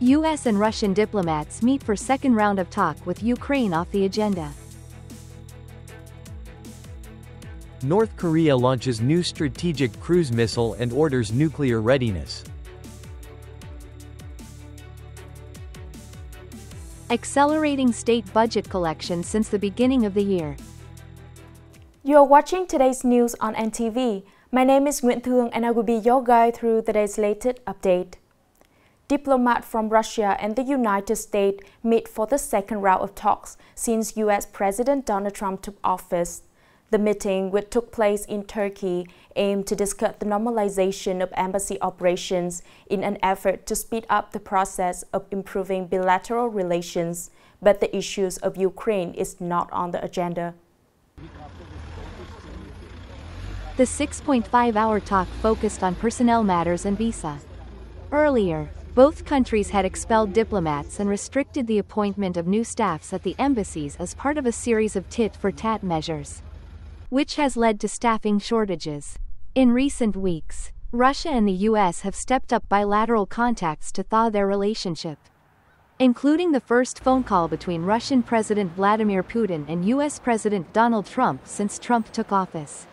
US and Russian diplomats meet for second round of talk with Ukraine off the agenda. North Korea launches new strategic cruise missile and orders nuclear readiness. Accelerating state budget collection since the beginning of the year. You are watching today's news on NTV. My name is Nguyễn Thị and I will be your guide through today's latest update. Diplomats from Russia and the United States meet for the second round of talks since US President Donald Trump took office. The meeting, which took place in Turkey, aimed to discuss the normalization of embassy operations in an effort to speed up the process of improving bilateral relations, but the issues of Ukraine is not on the agenda. The 6.5-hour talk focused on personnel matters and visa. Earlier, both countries had expelled diplomats and restricted the appointment of new staffs at the embassies as part of a series of tit-for-tat measures, which has led to staffing shortages. In recent weeks, Russia and the US have stepped up bilateral contacts to thaw their relationship, including the first phone call between Russian President Vladimir Putin and US President Donald Trump since Trump took office,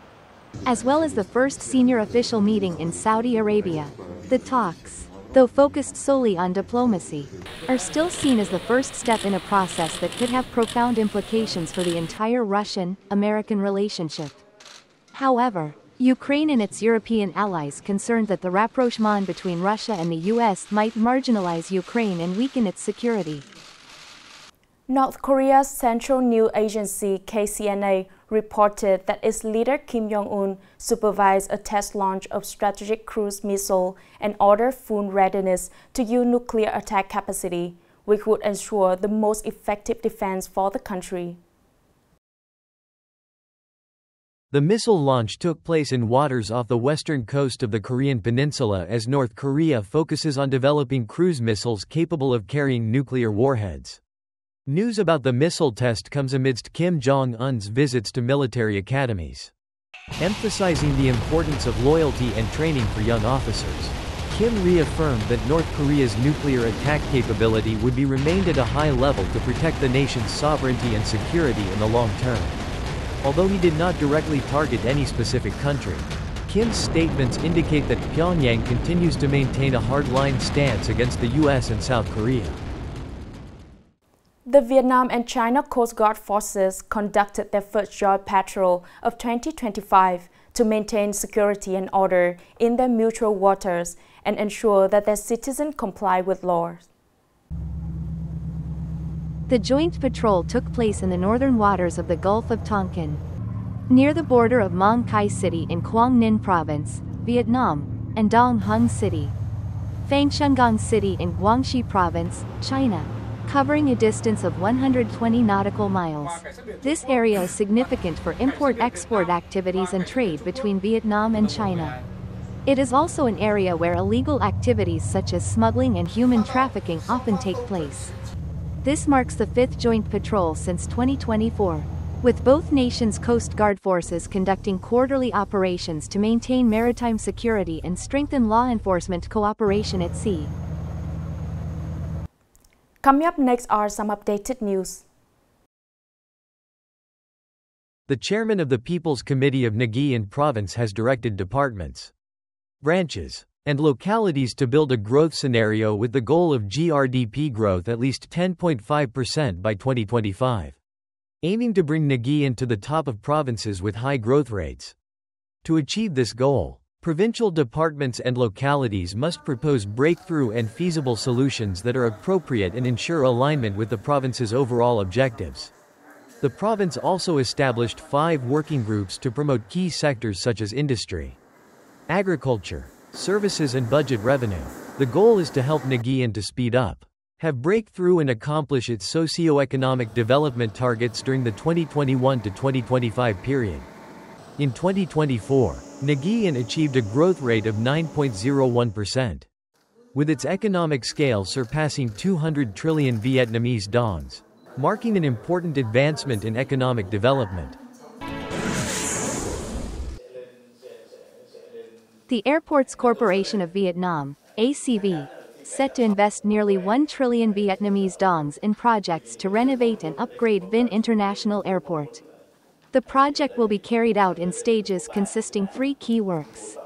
as well as the first senior official meeting in Saudi Arabia. The talks, though focused solely on diplomacy, are still seen as the first step in a process that could have profound implications for the entire Russian-American relationship. However, Ukraine and its European allies concerned that the rapprochement between Russia and the US might marginalize Ukraine and weaken its security. North Korea's Central News Agency KCNA reported that its leader Kim Jong-un supervised a test launch of strategic cruise missile and ordered full readiness to use nuclear attack capacity, which would ensure the most effective defense for the country. The missile launch took place in waters off the western coast of the Korean peninsula as North Korea focuses on developing cruise missiles capable of carrying nuclear warheads. News about the missile test comes amidst Kim Jong-un's visits to military academies, emphasizing the importance of loyalty and training for young officers. Kim reaffirmed that North Korea's nuclear attack capability would be remained at a high level to protect the nation's sovereignty and security in the long term. Although he did not directly target any specific country, Kim's statements indicate that Pyongyang continues to maintain a hardline stance against the US and South Korea. The Vietnam and China Coast Guard forces conducted their first joint patrol of 2025 to maintain security and order in their mutual waters and ensure that their citizens comply with laws. The joint patrol took place in the northern waters of the Gulf of Tonkin, near the border of Mong Khai City in Quang Ninh Province, Vietnam, and Dong Hung City, Fangchungang City in Guangxi Province, China, covering a distance of 120 nautical miles. This area is significant for import-export activities and trade between Vietnam and China. It is also an area where illegal activities such as smuggling and human trafficking often take place. This marks the fifth joint patrol since 2024, with both nations' Coast Guard forces conducting quarterly operations to maintain maritime security and strengthen law enforcement cooperation at sea. Coming up next are some updated news. The chairman of the People's Committee of Nghệ An Province has directed departments, branches, and localities to build a growth scenario with the goal of GRDP growth at least 10.5% by 2025, aiming to bring Nghệ An to the top of provinces with high growth rates. To achieve this goal, provincial departments and localities must propose breakthrough and feasible solutions that are appropriate and ensure alignment with the province's overall objectives. The province also established 5 working groups to promote key sectors such as industry, agriculture, services and budget revenue. The goal is to help Nghệ An to speed up, have breakthrough and accomplish its socio-economic development targets during the 2021 to 2025 period. In 2024, Nghệ An achieved a growth rate of 9.01%, with its economic scale surpassing 200 trillion Vietnamese dongs, marking an important advancement in economic development. The Airports Corporation of Vietnam, ACV, set to invest nearly 1 trillion Vietnamese dongs in projects to renovate and upgrade Vinh International Airport. The project will be carried out in stages consisting 3 key works.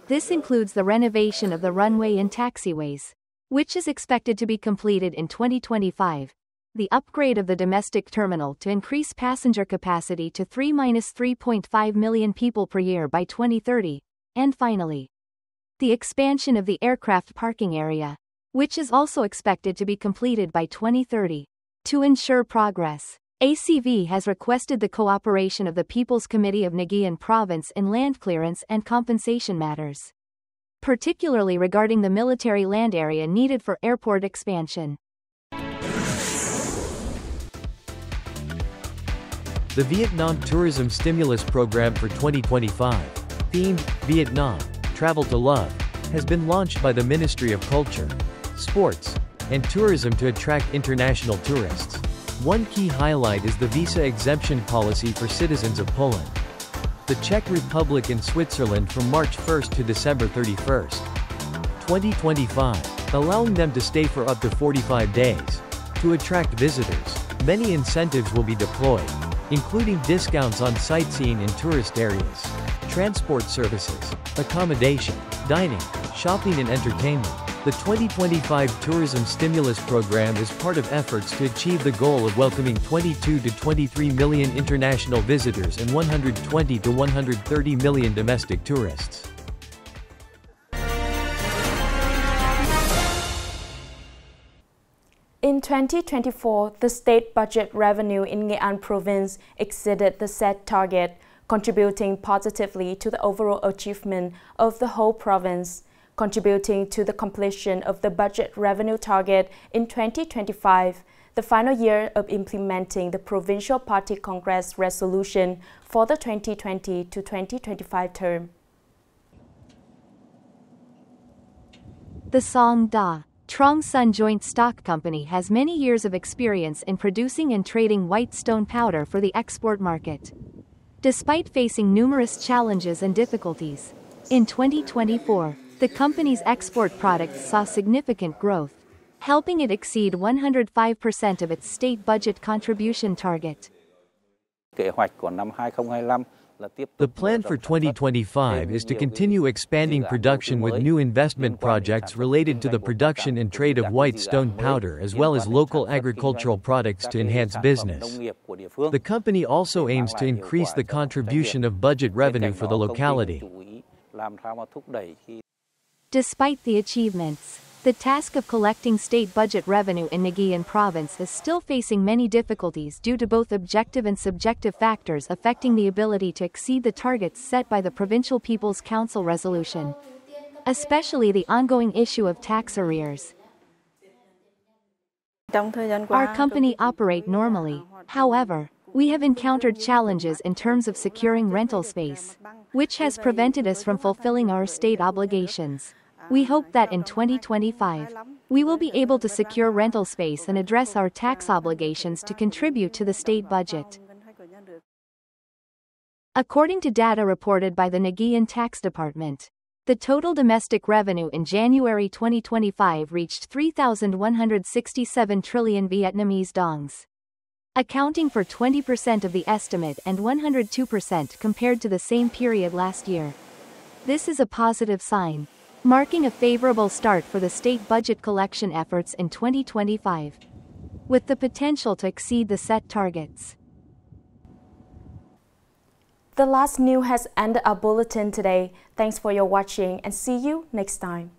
This includes the renovation of the runway and taxiways, which is expected to be completed in 2025, the upgrade of the domestic terminal to increase passenger capacity to 3-3.5 million people per year by 2030, and finally, the expansion of the aircraft parking area, which is also expected to be completed by 2030. To ensure progress, ACV has requested the cooperation of the People's Committee of Nghệ An Province in land clearance and compensation matters, particularly regarding the military land area needed for airport expansion. The Vietnam Tourism Stimulus Program for 2025, themed Vietnam, Travel to Love, has been launched by the Ministry of Culture, Sports, and Tourism to attract international tourists. One key highlight is the visa exemption policy for citizens of Poland, the Czech Republic and Switzerland from March 1 to December 31, 2025, allowing them to stay for up to 45 days. To attract visitors, many incentives will be deployed, including discounts on sightseeing in tourist areas, transport services, accommodation, dining, shopping and entertainment. The 2025 Tourism Stimulus Program is part of efforts to achieve the goal of welcoming 22 to 23 million international visitors and 120 to 130 million domestic tourists. In 2024, the state budget revenue in Nghệ An province exceeded the set target, contributing positively to the overall achievement of the whole province. Contributing to the completion of the budget revenue target in 2025, the final year of implementing the Provincial Party Congress resolution for the 2020 to 2025 term. The Song Da Trong Son Joint Stock Company has many years of experience in producing and trading white stone powder for the export market. Despite facing numerous challenges and difficulties, in 2024, the company's export products saw significant growth, helping it exceed 105% of its state budget contribution target. The plan for 2025 is to continue expanding production with new investment projects related to the production and trade of white stone powder as well as local agricultural products to enhance business. The company also aims to increase the contribution of budget revenue for the locality. Despite the achievements, the task of collecting state budget revenue in Nghệ An province is still facing many difficulties due to both objective and subjective factors affecting the ability to exceed the targets set by the Provincial People's Council resolution, especially the ongoing issue of tax arrears. Our company operate normally, however, we have encountered challenges in terms of securing rental space, which has prevented us from fulfilling our state obligations. We hope that in 2025, we will be able to secure rental space and address our tax obligations to contribute to the state budget. According to data reported by the Nghệ An Tax Department, the total domestic revenue in January 2025 reached 3,167 trillion Vietnamese dongs, accounting for 20% of the estimate and 102% compared to the same period last year. This is a positive sign, marking a favorable start for the state budget collection efforts in 2025, with the potential to exceed the set targets. The last news has ended our bulletin today. Thanks for your watching and see you next time.